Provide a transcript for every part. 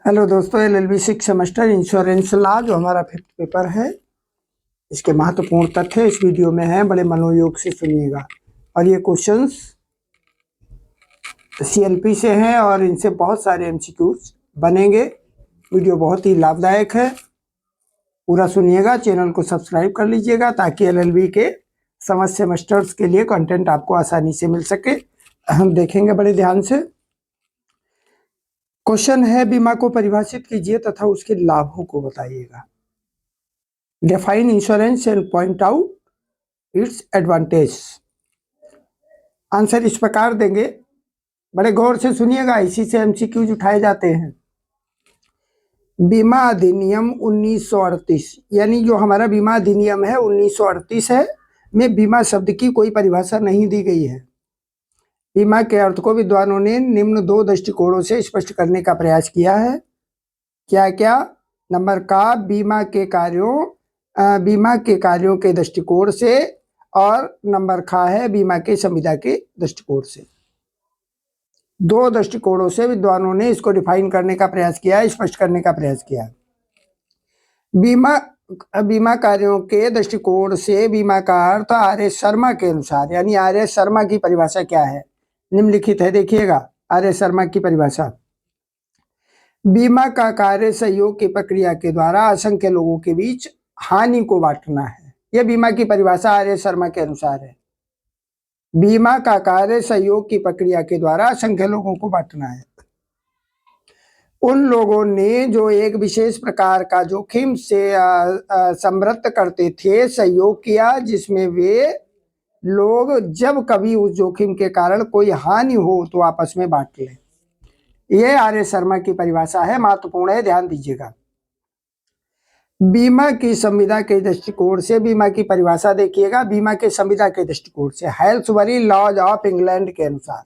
Hello दोस्तों, LLB 6 semester insurance law जो हमारा फिफ्थ पेपर है, इसके महत्वपूर्ण तथ्य इस वीडियो में हैं। बड़े मनोयोग से सुनिएगा। और ये क्वेश्चंस सीएलपी से हैं और इनसे बहुत सारे एमसीक्यूज बनेंगे। वीडियो बहुत ही लाभदायक है, पूरा सुनिएगा। चैनल को सब्सक्राइब कर लीजिएगा ताकि एलएलबी के समस्त सेमेस्टर्स के लिए कंटेंट आपको आसानी से मिल सके। हम देखेंगे बड़े ध्यान से। क्वेश्चन है, बीमा को परिभाषित कीजिए तथा उसके लाभों को बताइएगा। Define insurance and point out it's advantage. Answer इस प्रकार देंगे, बड़े गौर से सुनिएगा, इसी से एमसीक्यूज उठाए जाते हैं। बीमा अधिनियम 1938, यानी जो हमारा बीमा अधिनियम है 1938 है, में बीमा शब्द की कोई परिभाषा नहीं दी गई है। बीमा के अर्थ को विद्वानों ने निम्न दो दृष्टिकोणों से स्पष्ट करने का प्रयास किया है। क्या क्या? नंबर का, बीमा के कार्यों के दृष्टिकोण से, और नंबर खा है बीमा के संविदा के दृष्टिकोण से। दो दृष्टिकोणों से विद्वानों ने इसको डिफाइन करने का प्रयास किया, स्पष्ट करने का प्रयास किया। बीमा कार्यों के दृष्टिकोण से बीमा का अर्थ आर एस शर्मा के अनुसार, यानी आर एस शर्मा की परिभाषा क्या है, निम्नलिखित है, देखिएगा आर एस शर्मा की परिभाषा। बीमा का कार्य सहयोग की प्रक्रिया के द्वारा असंख्य लोगों के बीच हानि को बांटना है। यह बीमा की परिभाषा आर एस शर्मा के अनुसार है। बीमा का कार्य सहयोग की प्रक्रिया के द्वारा असंख्य लोगों को बांटना है। उन लोगों ने जो एक विशेष प्रकार का जोखिम से समृद्ध करते थे सहयोग किया, जिसमें वे लोग जब कभी उस जोखिम के कारण कोई हानि हो तो आपस में बांट लें। यह आर एस शर्मा की परिभाषा है, महत्वपूर्ण है, ध्यान दीजिएगा। बीमा की संविदा के दृष्टिकोण से बीमा की परिभाषा देखिएगा। बीमा के संविदा के दृष्टिकोण से हेल्सबरी लॉज ऑफ इंग्लैंड के अनुसार,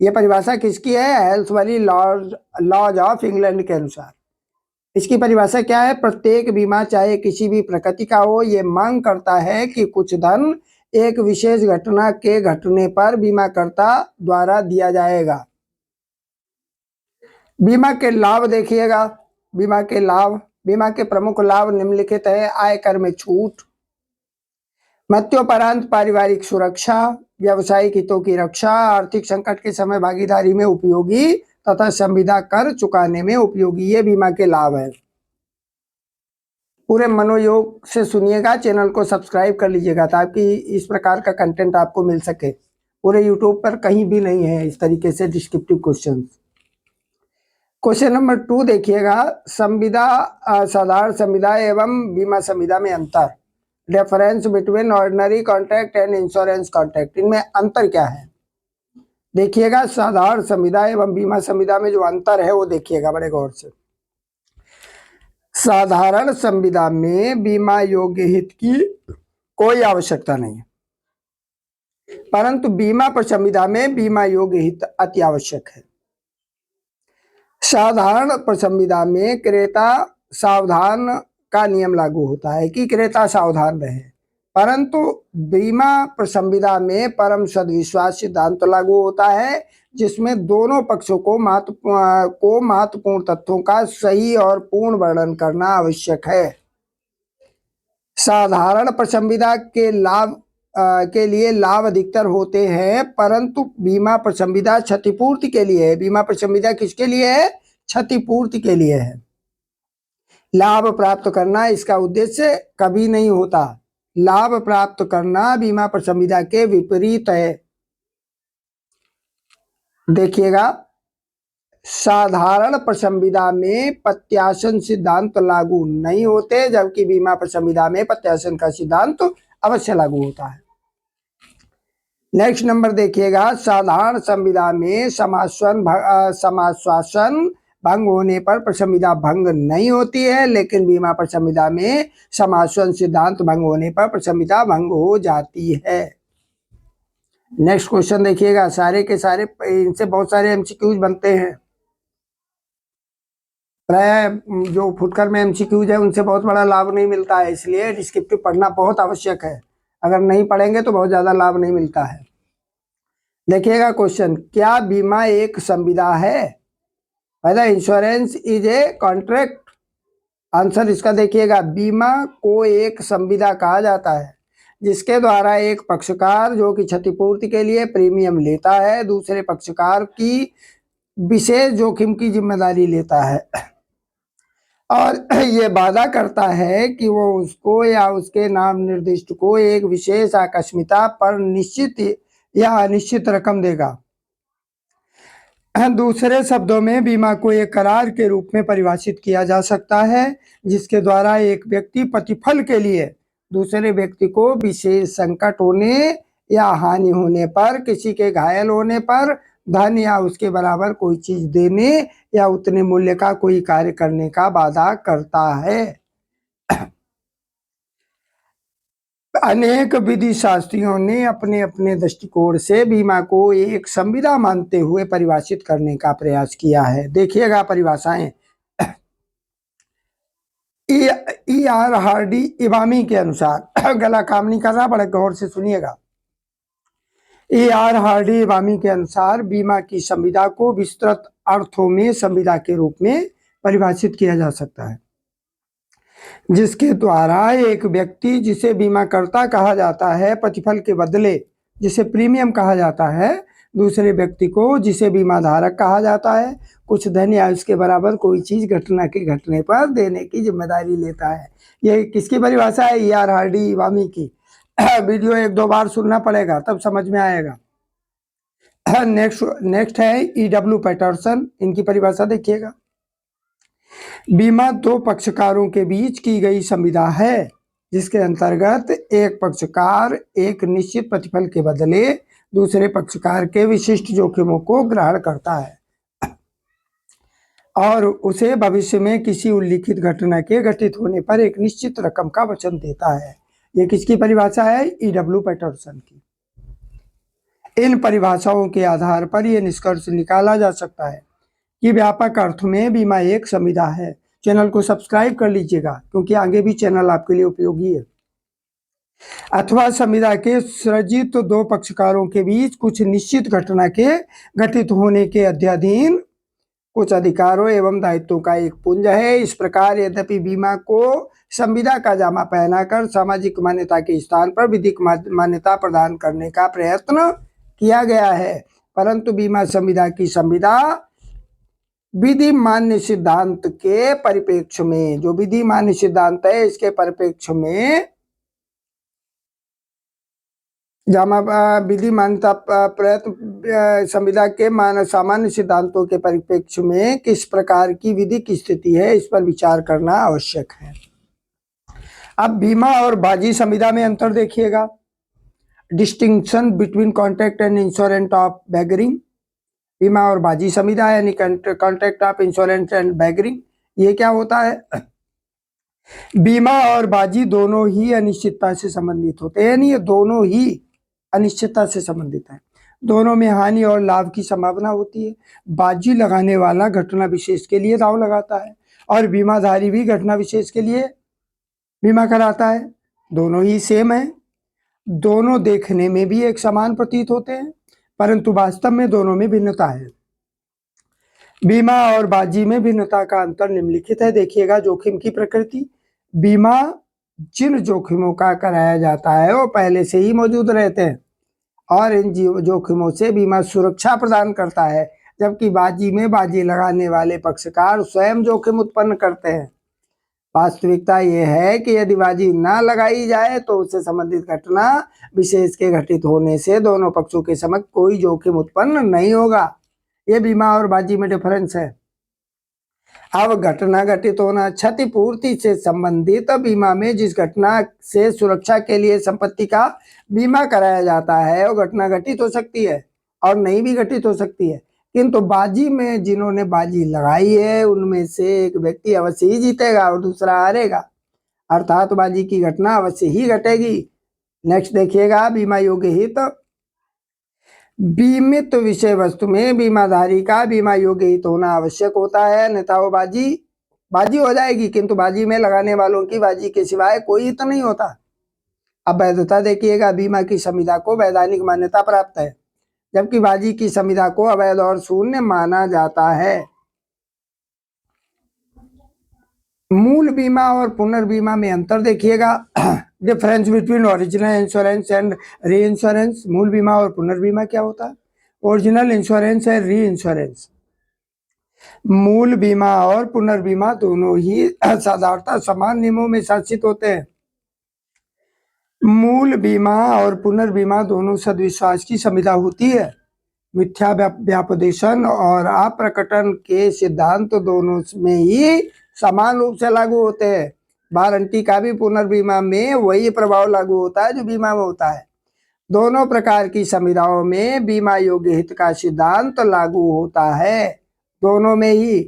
यह परिभाषा किसकी है? हेल्सबरी लॉज ऑफ इंग्लैंड के अनुसार। इसकी परिभाषा क्या है? प्रत्येक बीमा चाहे किसी भी प्रकृति का हो, यह मांग करता है कि कुछ धन एक विशेष घटना के घटने पर बीमाकर्ता द्वारा दिया जाएगा। बीमा के लाभ देखिएगा। बीमा के प्रमुख लाभ निम्नलिखित है। आयकर में छूट, मृत्युपरांत पारिवारिक सुरक्षा, व्यावसायिक हितों की रक्षा, आर्थिक संकट के समय भागीदारी में उपयोगी तथा संविदा कर चुकाने में उपयोगी। ये बीमा के लाभ है। पूरे मनोयोग से सुनिएगा, चैनल को सब्सक्राइब कर लीजिएगा ताकि इस प्रकार का कंटेंट आपको मिल सके। पूरे यूट्यूब पर कहीं भी नहीं है इस तरीके से डिस्क्रिप्टिव क्वेश्चन। क्वेश्चन नंबर 2 देखिएगा। संविदा, साधारण संविदा एवं बीमा संविदा में अंतर। Difference between ordinary contract and insurance contract, इनमें अंतर क्या है देखिएगा। साधारण संविदा एवं बीमा संविदा में जो अंतर है वो देखिएगा बड़े गौर से। साधारण संविदा में बीमा योग्य हित की कोई आवश्यकता नहीं है, परंतु बीमा पर संविदा में बीमा योग्य हित अति आवश्यक है। साधारण पर संविदा में क्रेता सावधान का नियम लागू होता है कि क्रेता सावधान रहे, परंतु बीमा पर संविदा में परम सद्विश्वास सिद्धांत लागू होता है, जिसमें दोनों पक्षों को महत्वपूर्ण तथ्यों का सही और पूर्ण वर्णन करना आवश्यक है। साधारण पर संविदा के लाभ के लिए लाभ अधिकतर होते हैं, परंतु बीमा पर संविदा क्षतिपूर्ति के लिए है। बीमा पर संविदा किसके लिए है? क्षतिपूर्ति के लिए है। लाभ प्राप्त करना इसका उद्देश्य कभी नहीं होता। लाभ प्राप्त करना बीमा पर संविदा के विपरीत है। देखिएगा, साधारण पर संविदा में प्रत्याशन सिद्धांत लागू नहीं होते, जबकि बीमा पर संविदा में प्रत्याशन का सिद्धांत अवश्य लागू होता है। नेक्स्ट नंबर देखिएगा। साधारण संविदा में समाश्वासन भंग होने पर संविदा भंग नहीं होती है, लेकिन बीमा पर संविदा में समाश्वासन सिद्धांत भंग होने पर संविदा भंग हो जाती है। नेक्स्ट क्वेश्चन देखिएगा। सारे के सारे इनसे बहुत सारे एमसीक्यूज बनते हैं। प्राय जो फुटकर में एमसीक्यूज है उनसे बहुत बड़ा लाभ नहीं मिलता है, इसलिए डिस्क्रिप्टिव पढ़ना बहुत आवश्यक है। अगर नहीं पढ़ेंगे तो बहुत ज़्यादा लाभ नहीं मिलता है। देखिएगा क्वेश्चन, क्या बीमा एक संविदा है? पहला insurance is a contract. Answer इसका देखिएगा, बीमा को एक संविदा कहा जाता है जिसके द्वारा एक पक्षकार जो कि क्षतिपूर्ति के लिए प्रीमियम लेता है दूसरे पक्षकार की विशेष जोखिम की जिम्मेदारी लेता है और ये वादा करता है कि वो उसको या उसके नाम निर्दिष्ट को एक विशेष आकस्मिकता पर निश्चित या अनिश्चित रकम देगा। दूसरे शब्दों में बीमा को एक करार के रूप में परिभाषित किया जा सकता है जिसके द्वारा एक व्यक्ति प्रतिफल के लिए दूसरे व्यक्ति को विशेष संकट होने या हानि होने पर, किसी के घायल होने पर धन या उसके बराबर कोई चीज देने या उतने मूल्य का कोई कार्य करने का वादा करता है। अनेक विधि शास्त्रियों ने अपने अपने दृष्टिकोण से बीमा को एक संविदा मानते हुए परिभाषित करने का प्रयास किया है। देखिएगा परिभाषाएं। ई आर हार्डी इमामी के अनुसार, गला काम नहीं कर रहा, बड़े गौर से सुनिएगा। ई आर हार्डी इमामी के अनुसार बीमा की संविदा को विस्तृत अर्थों में संविदा के रूप में परिभाषित किया जा सकता है जिसके द्वारा एक व्यक्ति जिसे बीमाकर्ता कहा जाता है प्रतिफल के बदले जिसे प्रीमियम कहा जाता है दूसरे व्यक्ति को जिसे बीमा धारक कहा जाता है कुछ धन या उसके बराबर कोई चीज घटना के घटने पर देने की जिम्मेदारी लेता है। यह किसकी परिभाषा है? ई आर हार्डी इमामी की। वीडियो एक दो बार सुनना पड़ेगा तब समझ में आएगा। नेक्स्ट है ई डब्ल्यू पैटरसन, इनकी परिभाषा देखिएगा। बीमा दो पक्षकारों के बीच की गई संविदा है जिसके अंतर्गत एक पक्षकार एक निश्चित प्रतिफल के बदले दूसरे पक्षकार के विशिष्ट जोखिमों को ग्रहण करता है और उसे भविष्य में किसी उल्लिखित घटना के घटित होने पर एक निश्चित रकम का वचन देता है। यह किसकी परिभाषा है? ई डब्ल्यू पैटरसन की। इन परिभाषाओं के आधार पर यह निष्कर्ष निकाला जा सकता है कि व्यापक अर्थ में बीमा एक संविदा है। चैनल को सब्सक्राइब कर लीजिएगा क्योंकि आगे भी चैनल आपके लिए उपयोगी है। अथवा संविदा के सृजित दो पक्षकारों के बीच कुछ निश्चित घटना के घटित होने के अध्याधीन कुछ अधिकारों एवं दायित्वों का एक पुंज है। इस प्रकार यद्यपि बीमा को संविदा का जामा पहनाकर सामाजिक मान्यता के स्थान पर विधिक मान्यता प्रदान करने का प्रयत्न किया गया है परंतु बीमा संविदा की संविदा विधि मान्य सिद्धांत के परिप्रेक्ष्य में, जो विधि मान्य सिद्धांत है इसके परिप्रेक्ष्य में जामा विधि मान्यता प्रयत्न संविदा के सामान्य सिद्धांतों के परिप्रेक्ष्य में किस प्रकार की विधिक स्थिति है इस पर विचार करना आवश्यक है। अब बीमा और बाजी संविदा में अंतर देखिएगा। Distinction between contract and insurance of wagering. बीमा और बाजी संविदा यानी contract of insurance and wagering, ये क्या होता है? बीमा और बाजी दोनों ही अनिश्चितता से संबंधित होते हैं, यानी ये दोनों ही अनिश्चितता से संबंधित है। दोनों में हानि और लाभ की संभावना होती है। बाजी लगाने वाला घटना विशेष के लिए दांव लगाता है और बीमाधारी भी घटना विशेष के लिए बीमा कराता है। दोनों ही सेम है, दोनों देखने में भी एक समान प्रतीत होते हैं परंतु वास्तव में दोनों में भिन्नता है। बीमा और बाजी में भिन्नता का अंतर निम्नलिखित है। देखिएगा जोखिम की प्रकृति। बीमा जिन जोखिमों का कराया जाता है वो पहले से ही मौजूद रहते हैं और इन जोखिमों से बीमा सुरक्षा प्रदान करता है जबकि बाजी में बाजी लगाने वाले पक्षकार स्वयं जोखिम उत्पन्न करते हैं। वास्तविकता यह है कि यदि बाजी ना लगाई जाए तो उससे संबंधित घटना विशेष के घटित होने से दोनों पक्षों के समक्ष कोई जोखिम उत्पन्न नहीं होगा। यह बीमा और बाजी में डिफरेंस है। अब घटना घटित होना क्षतिपूर्ति से संबंधित बीमा में जिस घटना से सुरक्षा के लिए संपत्ति का बीमा कराया जाता है वो घटना घटित हो सकती है और नहीं भी घटित हो सकती है, किंतु बाजी में जिन्होंने बाजी लगाई है उनमें से एक व्यक्ति अवश्य ही जीतेगा और दूसरा हारेगा, अर्थात बाजी की घटना अवश्य ही घटेगी। नेक्स्ट देखिएगा बीमा योग्य हित। बीमित विषय वस्तु में बीमाधारी का बीमा योग्य हित होना आवश्यक होता है, अन्यथा वो बाजी हो जाएगी किंतु बाजी में लगाने वालों की बाजी के सिवाय कोई हित नहीं होता। अब वैधता देखिएगा। बीमा की संविदा को वैधानिक मान्यता प्राप्त है जबकि बाजी की संविदा को अवैध और शून्य माना जाता है। मूल बीमा और पुनर्बीमा में अंतर देखिएगा। Difference between original insurance and re insurance. मूल बीमा और पुनर्बीमा क्या होता है? ओरिजिनल इंश्योरेंस है री इंश्योरेंस। मूल बीमा और पुनर्बीमा दोनों ही साधारणतः समान नियमों में शासित होते हैं। मूल बीमा और पुनर्बीमा दोनों सद्विश्वास की संविदा होती है। मिथ्या व्यापदेशन और अप्रकटन के सिद्धांत दोनों में ही समान रूप से लागू होते हैं। वारंटी का भी पुनर्बीमा में वही प्रभाव लागू होता है जो बीमा में होता है। दोनों प्रकार की संविदाओं में बीमा योग्य हित का सिद्धांत लागू होता है, दोनों में ही।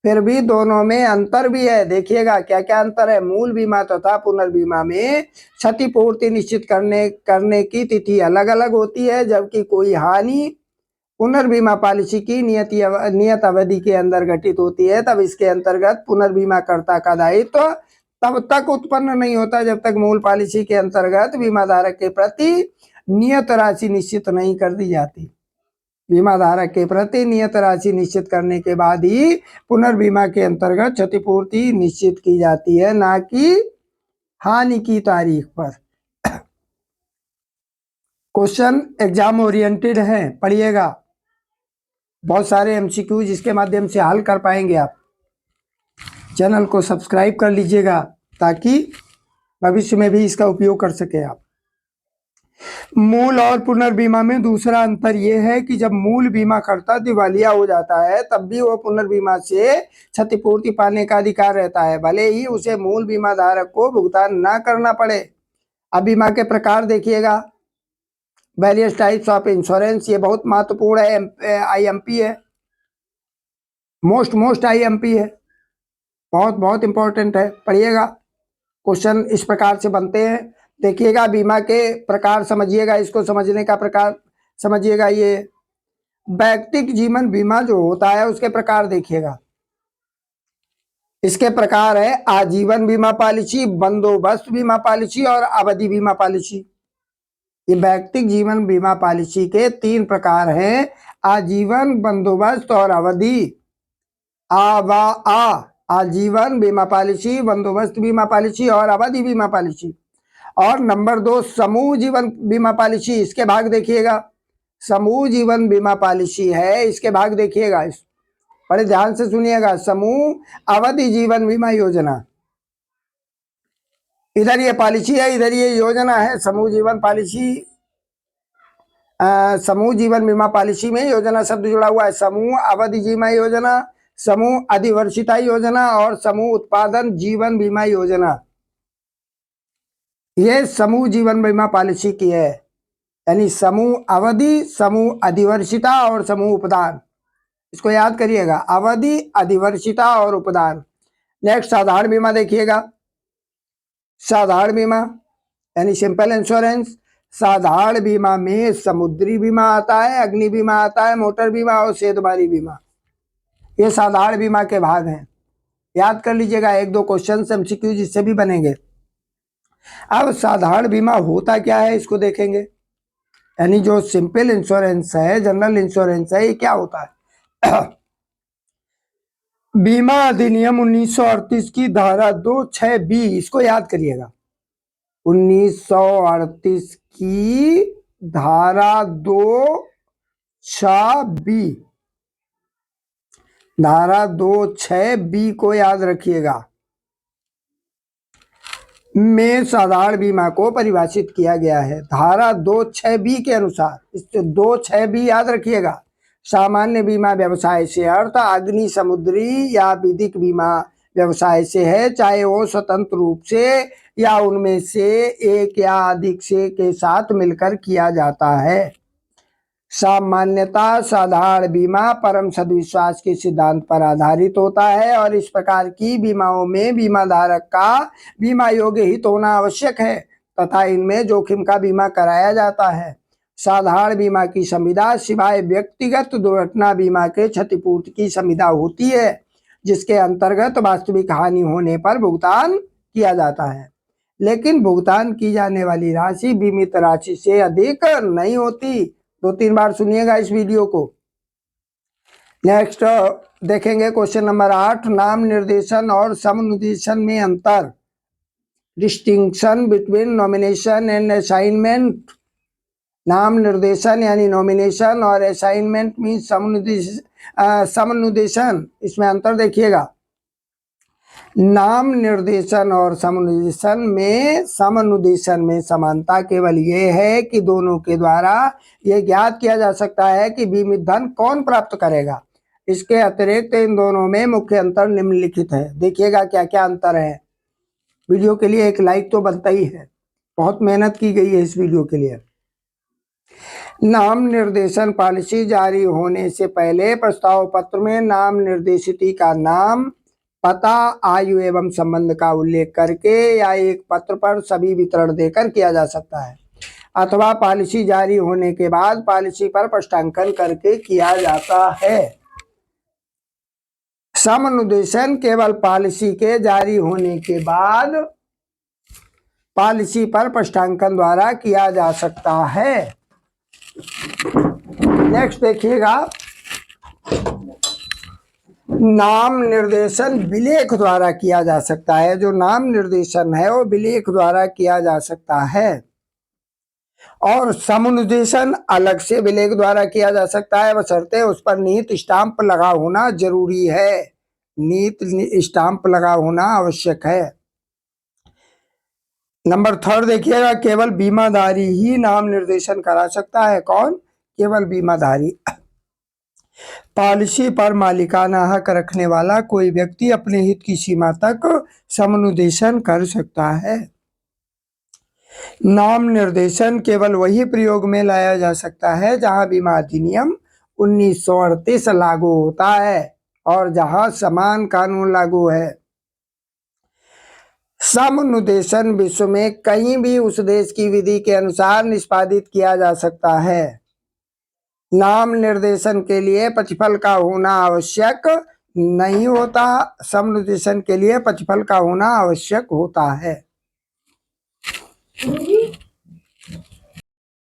फिर भी दोनों में अंतर भी है, देखिएगा क्या क्या अंतर है। मूल बीमा तथा पुनर्बीमा में क्षतिपूर्ति निश्चित करने की तिथि अलग अलग होती है, जबकि कोई हानि पुनर्बीमा पॉलिसी की नियत अवधि के अंदर घटित होती है। तब इसके अंतर्गत पुनर्बीमाकर्ता का दायित्व तब तक उत्पन्न नहीं होता जब तक मूल पॉलिसी के अंतर्गत बीमा धारक के प्रति नियत राशि निश्चित नहीं कर दी जाती। बीमा धारक के प्रति नियत राशि निश्चित करने के बाद ही पुनर्बीमा के अंतर्गत क्षतिपूर्ति निश्चित की जाती है, ना कि हानि की तारीख पर। क्वेश्चन एग्जाम ओरिएंटेड है, पढ़िएगा। बहुत सारे एमसीक्यू जिसके माध्यम से हल कर पाएंगे आप। चैनल को सब्सक्राइब कर लीजिएगा ताकि भविष्य में भी इसका उपयोग कर सके आप। मूल और पुनर्बीमा में दूसरा अंतर यह है कि जब मूल बीमा करता दिवालिया हो जाता है तब भी वो पुनर्बीमा से क्षतिपूर्ति पाने का अधिकार रहता है, भले ही उसे मूल बीमा धारक को भुगतान ना करना पड़े। अब बीमा के प्रकार देखिएगा। वेरियस टाइप्स ऑफ इंश्योरेंस, ये बहुत महत्वपूर्ण है। आईएमपी है, मोस्ट आईएमपी है, बहुत बहुत इंपॉर्टेंट है, पढ़िएगा। क्वेश्चन इस प्रकार से बनते हैं, देखिएगा। बीमा के प्रकार समझिएगा, इसको समझने का प्रकार समझिएगा। ये वैयक्तिक जीवन बीमा जो होता है उसके प्रकार देखिएगा। इसके प्रकार है आजीवन बीमा पॉलिसी, बंदोबस्त बीमा पॉलिसी और अवधि बीमा पॉलिसी। ये वैयक्तिक जीवन बीमा पॉलिसी के 3 प्रकार हैं, आजीवन, बंदोबस्त और अवधि। आजीवन बीमा पॉलिसी, बंदोबस्त बीमा पॉलिसी और अवधि बीमा पॉलिसी। और नंबर 2 समूह जीवन बीमा पॉलिसी। इसके भाग देखिएगा। समूह जीवन बीमा पॉलिसी है, इसके भाग देखिएगा। बड़े ध्यान से सुनिएगा। समूह अवधि जीवन बीमा योजना, इधर ये पॉलिसी है, इधर ये योजना है। समूह जीवन पॉलिसी, समूह जीवन बीमा पॉलिसी में योजना शब्द जुड़ा हुआ है। समूह अवधि जीवन योजना, समूह अधिवर्षिता योजना और समूह उत्पादन जीवन बीमा योजना। ये समूह जीवन बीमा पॉलिसी की है, यानी समूह अवधि, समूह अधिवर्षिता और समूह उपदान। इसको याद करिएगा, अवधि, अधिवर्षिता और उपदान। नेक्स्ट साधारण बीमा देखिएगा। साधारण बीमा यानी सिंपल इंश्योरेंस। साधारण बीमा में समुद्री बीमा आता है, अग्नि बीमा आता है, मोटर बीमा और सेधबारी बीमा। ये साधारण बीमा के भाग हैं, याद कर लीजिएगा। 1-2 क्वेश्चन एमसीक्यू जिससे भी बनेंगे। अब साधारण बीमा होता क्या है इसको देखेंगे, यानी जो सिंपल इंश्योरेंस है, जनरल इंश्योरेंस है, ये क्या होता है। बीमा अधिनियम 1938 की धारा 2(6)B, इसको याद करिएगा। 1938 की धारा 2(6)B, धारा 2(6)B को याद रखिएगा, में साधारण बीमा को परिभाषित किया गया है। धारा 2(6)B के अनुसार, इस 2(6)B याद रखिएगा। सामान्य बीमा व्यवसाय से अर्थ अग्नि, समुद्री या विधिक बीमा व्यवसाय से है, चाहे वो स्वतंत्र रूप से या उनमें से एक या अधिक से के साथ मिलकर किया जाता है। सामान्यतः साधारण बीमा परम सद्विश्वास के सिद्धांत पर आधारित होता है और इस प्रकार की बीमाओं में बीमा धारक का बीमा योग्य हित होना आवश्यक है तथा इनमें जोखिम का बीमा कराया जाता है। साधारण बीमा की संविदा सिवाय व्यक्तिगत दुर्घटना बीमा के क्षतिपूर्ति की संविदा होती है, जिसके अंतर्गत वास्तविक हानि होने पर भुगतान किया जाता है, लेकिन भुगतान की जाने वाली राशि बीमित राशि से अधिक नहीं होती। 2-3 बार सुनिएगा इस वीडियो को। नेक्स्ट देखेंगे क्वेश्चन नंबर 8, नाम निर्देशन और समनुदेशन में अंतर, distinction between nomination and assignment. नाम निर्देशन यानी नॉमिनेशन और असाइनमेंट मीन समनुदेशन, इसमें अंतर देखिएगा। नाम निर्देशन और समनुदेशन में समानता केवल ये है कि दोनों के द्वारा ये ज्ञात किया जा सकता है कि बीमित धन कौन प्राप्त करेगा। इसके अतिरिक्त इन दोनों में मुख्य अंतर निम्नलिखित है। देखिएगा क्या क्या अंतर है। वीडियो के लिए एक लाइक तो बनता ही है, बहुत मेहनत की गई है इस वीडियो के लिए। नाम निर्देशन पॉलिसी जारी होने से पहले प्रस्ताव पत्र में नाम निर्देशिती का नाम, पता, आयु एवं संबंध का उल्लेख करके या एक पत्र पर सभी वितरण देकर किया जा सकता है, अथवा पॉलिसी जारी होने के बाद पॉलिसी पर प्रष्टांकन करके किया जाता है। समनुदेशन केवल पॉलिसी के जारी होने के बाद पॉलिसी पर प्रष्टांकन द्वारा किया जा सकता है। नेक्स्ट देखिएगा, नाम निर्देशन विलेख द्वारा किया जा सकता है। जो नाम निर्देशन है वो विलेख द्वारा किया जा सकता है, और समनुदेशन अलग से विलेख द्वारा किया जा सकता है, बशर्ते उस पर निहित स्टाम्प लगा होना जरूरी है। निहित स्टाम्प लगा होना आवश्यक है। नंबर 3 देखिएगा, केवल बीमाधारी ही नाम निर्देशन करा सकता है। कौन? केवल बीमाधारी। पॉलिसी पर मालिकाना हक रखने वाला कोई व्यक्ति अपने हित की सीमा तक समनुदेशन कर सकता है। नाम निर्देशन केवल वही प्रयोग में लाया जा सकता है जहां बीमा अधिनियम 1938 लागू होता है और जहां समान कानून लागू है। समनुदेशन विश्व में कहीं भी उस देश की विधि के अनुसार निष्पादित किया जा सकता है। नाम निर्देशन के लिए प्रतिफल का होना आवश्यक नहीं होता, समनुदेशन के लिए प्रतिफल का होना आवश्यक होता है।